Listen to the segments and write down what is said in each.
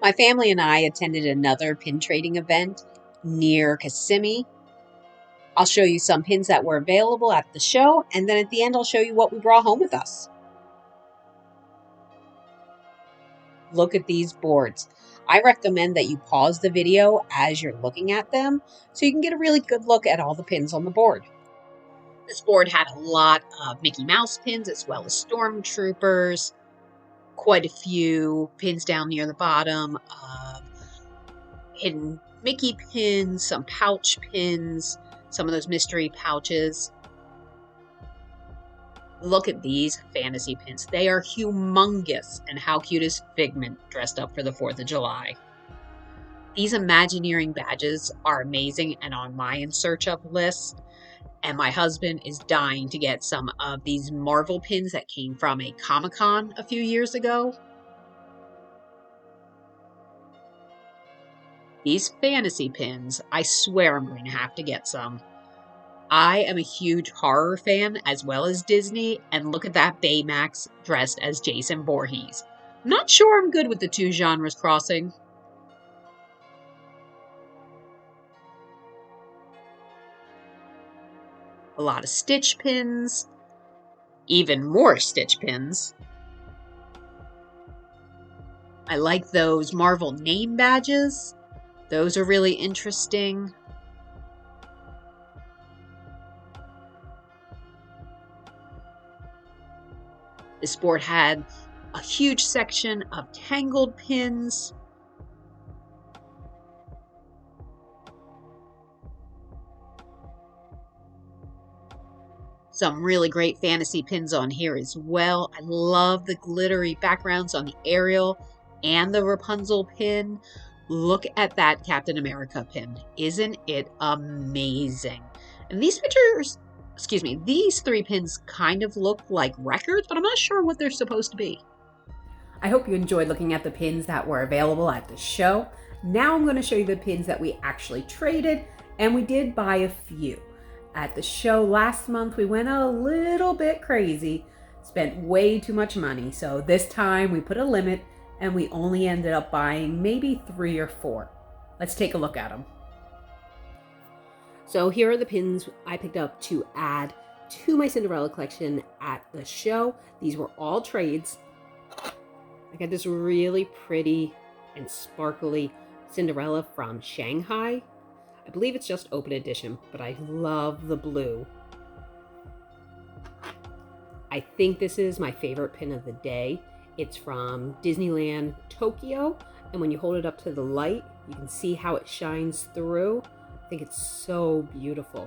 My family and I attended another pin trading event near Kissimmee. I'll show you some pins that were available at the show, and then at the end I'll show you what we brought home with us. Look at these boards. I recommend that you pause the video as you're looking at them so you can get a really good look at all the pins on the board. This board had a lot of Mickey Mouse pins as well as Stormtroopers, quite a few pins down near the bottom of hidden Mickey pins, some pouch pins, some of those mystery pouches. Look at these fantasy pins. They are humongous, and how cute is Figment dressed up for the 4th of July. These Imagineering badges are amazing and on my in search of list, and my husband is dying to get some of these Marvel pins that came from a Comic-Con a few years ago. These fantasy pins, I swear I'm going to have to get some. I am a huge horror fan as well as Disney, and look at that Baymax dressed as Jason Voorhees. I'm not sure I'm good with the two genres crossing. A lot of Stitch pins, even more Stitch pins. I like those Marvel name badges. Those are really interesting. This board had a huge section of Tangled pins. Some really great fantasy pins on here as well. I love the glittery backgrounds on the Ariel and the Rapunzel pin. Look at that Captain America pin. Isn't it amazing? And these three pins kind of look like records, but I'm not sure what they're supposed to be. I hope you enjoyed looking at the pins that were available at the show. Now I'm going to show you the pins that we actually traded, and we did buy a few. At the show last month, we went a little bit crazy, spent way too much money. So this time we put a limit and we only ended up buying maybe 3 or 4. Let's take a look at them. So here are the pins I picked up to add to my Cinderella collection at the show. These were all trades. I got this really pretty and sparkly Cinderella from Shanghai. I believe it's just open edition, but I love the blue. I think this is my favorite pin of the day. It's from Disneyland Tokyo, and when you hold it up to the light, you can see how it shines through. I think it's so beautiful.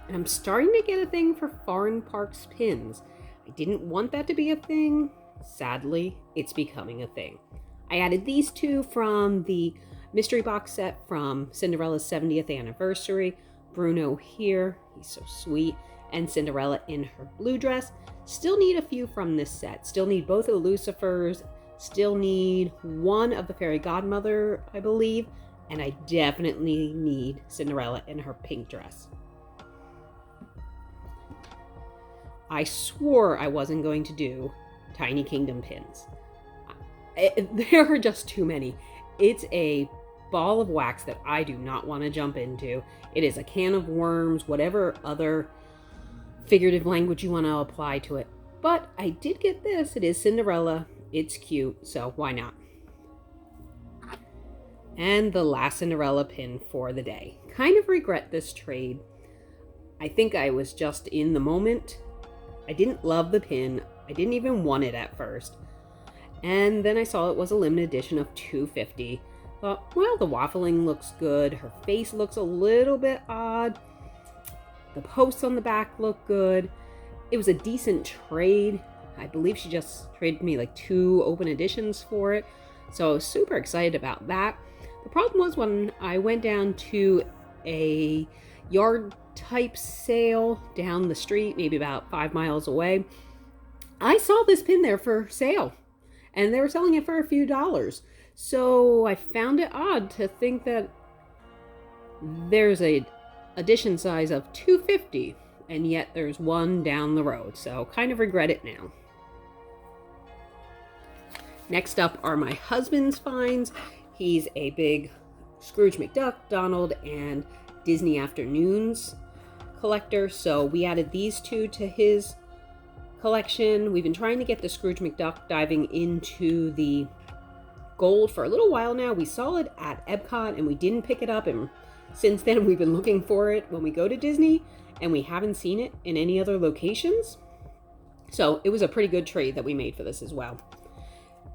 And I'm starting to get a thing for foreign parks pins. I didn't want that to be a thing. Sadly, it's becoming a thing. I added these two from the mystery box set from Cinderella's 70th anniversary. Bruno here, he's so sweet, and Cinderella in her blue dress. Still need a few from this set. Still need both of the Lucifers. Still need one of the Fairy Godmother, I believe. And I definitely need Cinderella in her pink dress. I swore I wasn't going to do Tiny Kingdom pins. There are just too many. It's a ball of wax that I do not want to jump into. It is a can of worms, whatever other figurative language you want to apply to it. But I did get this. It is Cinderella. It's cute, so why not? And the last Cinderella pin for the day. Kind of regret this trade. I think I was just in the moment. I didn't love the pin. I didn't even want it at first. And then I saw it was a limited edition of 250. Thought, well, the waffling looks good. Her face looks a little bit odd. The posts on the back look good. It was a decent trade. I believe she just traded me like 2 open editions for it. So I was super excited about that. The problem was when I went down to a yard type sale down the street, maybe about 5 miles away, I saw this pin there for sale. And they were selling it for a few dollars. So I found it odd to think that there's a edition size of 250 and yet there's one down the road. So kind of regret it now. Next up are my husband's finds. He's a big Scrooge McDuck, Donald, and Disney Afternoons collector. So we added these two to his collection. We've been trying to get the Scrooge McDuck diving into the gold for a little while now. We saw it at Epcot and we didn't pick it up, and since then we've been looking for it when we go to Disney, and we haven't seen it in any other locations. So it was a pretty good trade that we made for this as well.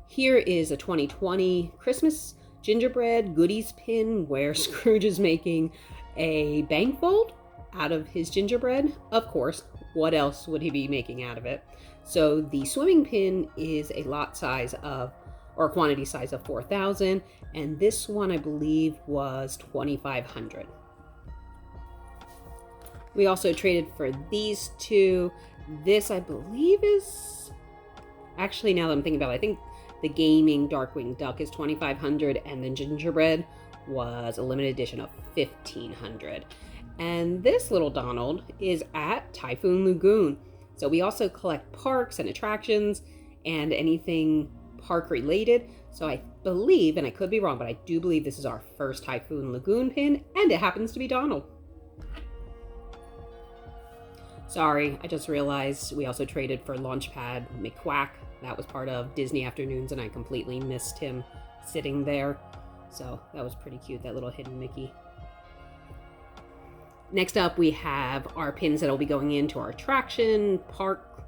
Here is a 2020 Christmas gingerbread goodies pin where Scrooge is making a bank vault out of his gingerbread. Of course, what else would he be making out of it? So the swimming pin is a lot size of, or a quantity size of 4,000, and this one I believe was 2,500. We also traded for these two. This I believe is, actually now that I'm thinking about it, I think the gaming Darkwing Duck is 2,500, and the gingerbread was a limited edition of 1,500. And this little Donald is at Typhoon Lagoon. So we also collect parks and attractions and anything park related. So I believe, and I could be wrong, but I do believe this is our first Typhoon Lagoon pin, and it happens to be Donald. Sorry, I just realized we also traded for Launchpad McQuack. That was part of Disney Afternoons, and I completely missed him sitting there. So that was pretty cute, that little hidden Mickey. Next up, we have our pins that will be going into our attraction park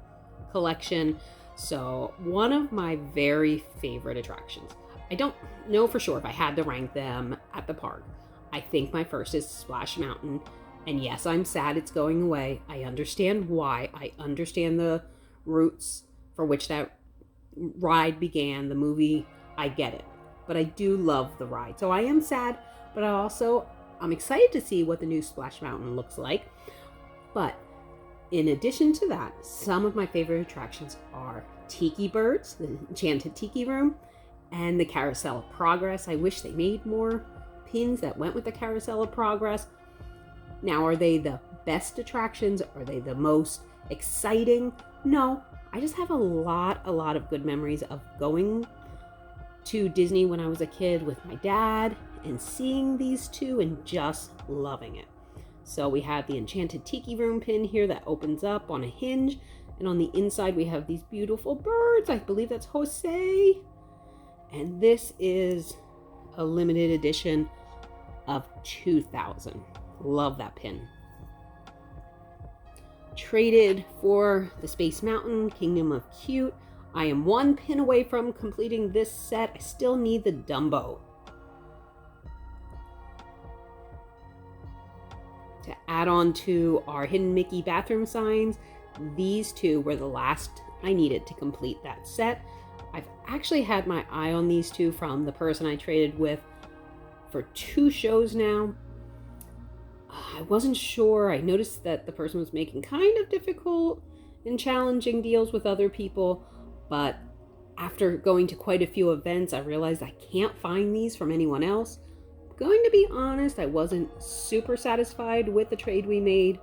collection. So one of my very favorite attractions. I don't know for sure if I had to rank them at the park. I think my first is Splash Mountain. And yes, I'm sad it's going away. I understand why. I understand the roots for which that ride began, the movie. I get it. But I do love the ride. So I am sad, but I'm excited to see what the new Splash Mountain looks like. But in addition to that, some of my favorite attractions are Tiki Birds, the Enchanted Tiki Room, and the Carousel of Progress. I wish they made more pins that went with the Carousel of Progress. Now, are they the best attractions? Are they the most exciting? No, I just have a lot of good memories of going to Disney when I was a kid with my dad and seeing these two and just loving it. So we have the Enchanted Tiki Room pin here that opens up on a hinge, and on the inside we have these beautiful birds. I believe that's Jose. And this is a limited edition of 2,000. Love that pin. Traded for the Space Mountain Kingdom of Cute. I am one pin away from completing this set. I still need the Dumbo. To add on to our Hidden Mickey bathroom signs, these two were the last I needed to complete that set. I've actually had my eye on these two from the person I traded with for 2 shows now. I wasn't sure. I noticed that the person was making kind of difficult and challenging deals with other people, but after going to quite a few events, I realized I can't find these from anyone else. Going to be honest, I wasn't super satisfied with the trade we made,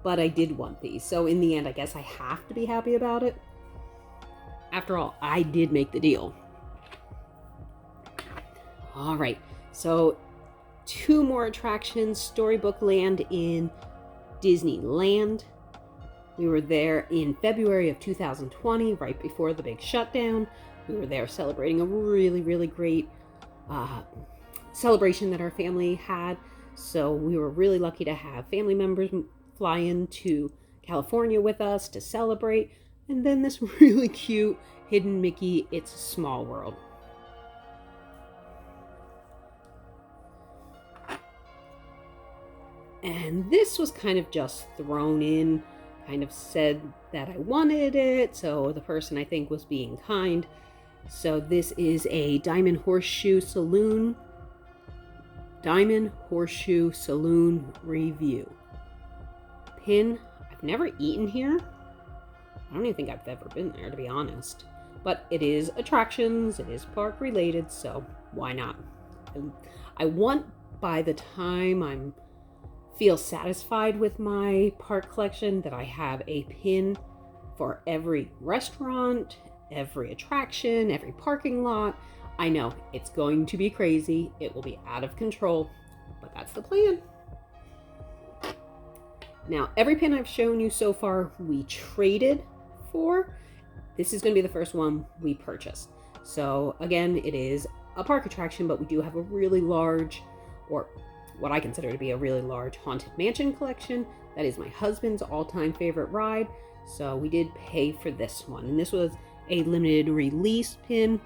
but I did want these. So in the end, I guess I have to be happy about it. After all, I did make the deal. All right, so 2 more attractions. Storybook Land in Disneyland. We were there in February of 2020, right before the big shutdown. We were there celebrating a really great celebration that our family had. So we were really lucky to have family members fly into California with us to celebrate. And then this really cute Hidden Mickey It's a Small World. And this was kind of just thrown in, kind of said that I wanted it, so the person I think was being kind. So this is a Diamond Horseshoe Saloon review. Pin. I've never eaten here. I don't even think I've ever been there, to be honest. But it is attractions, it is park related, so why not? I want, by the time I'm feel satisfied with my park collection, that I have a pin for every restaurant every attraction, every parking lot. I know it's going to be crazy. It will be out of control, but that's the plan. Now, every pin I've shown you so far, we traded for. This is going to be the first one we purchased. So again, it is a park attraction, but we do have a really large, or what I consider to be a really large, Haunted Mansion collection. That is my husband's all-time favorite ride. So we did pay for this one. And this was a limited release pin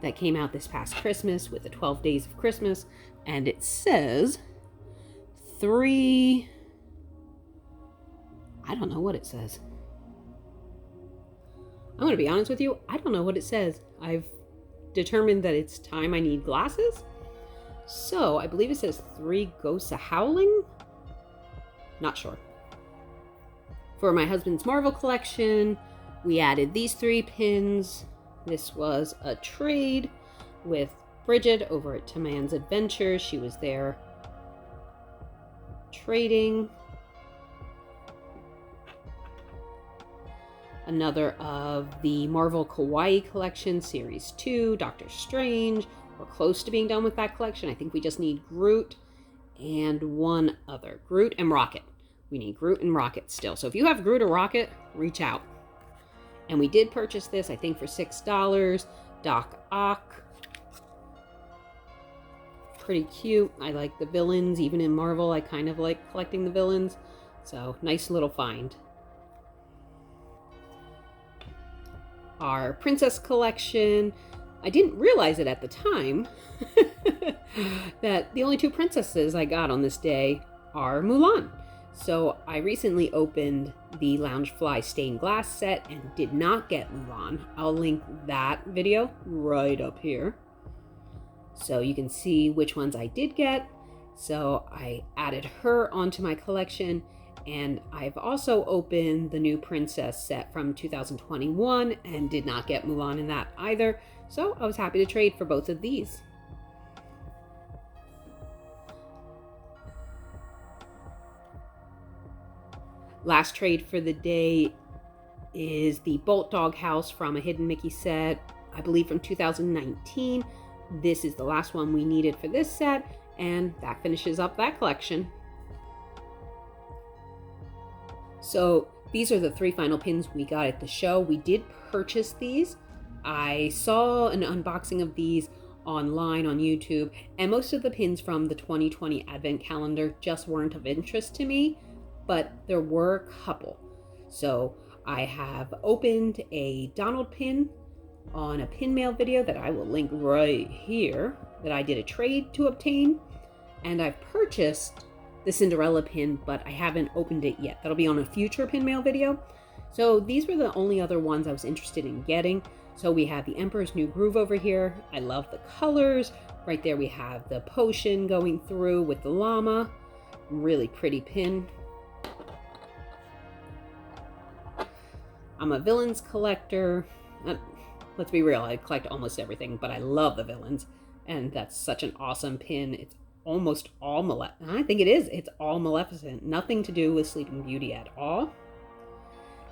that came out this past Christmas with the 12 Days of Christmas. And it says I don't know what it says. I'm going to be honest with you, I don't know what it says. I've determined that it's time I need glasses. So I believe it says 3 Ghosts of Howling. Not sure. For my husband's Marvel collection, we added these 3 pins. This was a trade with Bridget over at Taman's Adventures. She was there trading. Another of the Marvel Kawaii collection, Series 2, Doctor Strange. We're close to being done with that collection. I think we just need Groot and one other. Groot and Rocket. We need Groot and Rocket still. So if you have Groot or Rocket, reach out. And we did purchase this, I think, for $6. Doc Ock. Pretty cute. I like the villains. Even in Marvel, I kind of like collecting the villains. So nice little find. Our princess collection. I didn't realize it at the time that the only 2 princesses I got on this day are Mulan. So I recently opened the Loungefly stained glass set and did not get Mulan. I'll link that video right up here so you can see which ones I did get. So I added her onto my collection. And I've also opened the new princess set from 2021 and did not get Mulan in that either. So I was happy to trade for both of these. Last trade for the day is the Bolt Dog House from a Hidden Mickey set, I believe from 2019. This is the last one we needed for this set, and that finishes up that collection. So these are the 3 final pins we got at the show. We did purchase these. I saw an unboxing of these online on YouTube, and most of the pins from the 2020 Advent Calendar just weren't of interest to me, but there were a couple. So I have opened a Donald pin on a pin mail video that I will link right here that I did a trade to obtain, and I've purchased the Cinderella pin, but I haven't opened it yet. That'll be on a future pin mail video. So these were the only other ones I was interested in getting. So we have the Emperor's New Groove over here. I love the colors. Right there we have the potion going through with the llama. Really pretty pin. I'm a villains collector. Let's be real, I collect almost everything, but I love the villains. And that's such an awesome pin. It's almost all Maleficent. I think it is. It's all Maleficent. Nothing to do with Sleeping Beauty at all.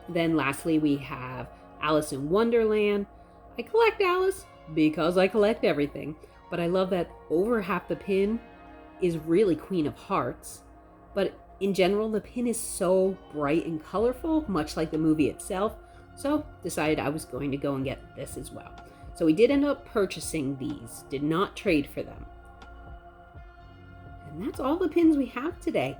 Then lastly, we have Alice in Wonderland. I collect Alice because I collect everything. But I love that over half the pin is really Queen of Hearts. But in general, the pin is so bright and colorful, much like the movie itself. So decided I was going to go and get this as well. So we did end up purchasing these. Did not trade for them. And that's all the pins we have today.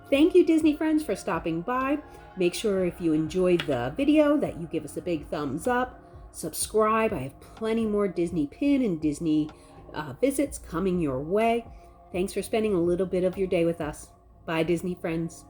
Thank you, Disney friends, for stopping by. Make sure if you enjoyed the video that you give us a big thumbs up. Subscribe. I have plenty more Disney pin and Disney visits coming your way. Thanks for spending a little bit of your day with us. Bye, Disney friends.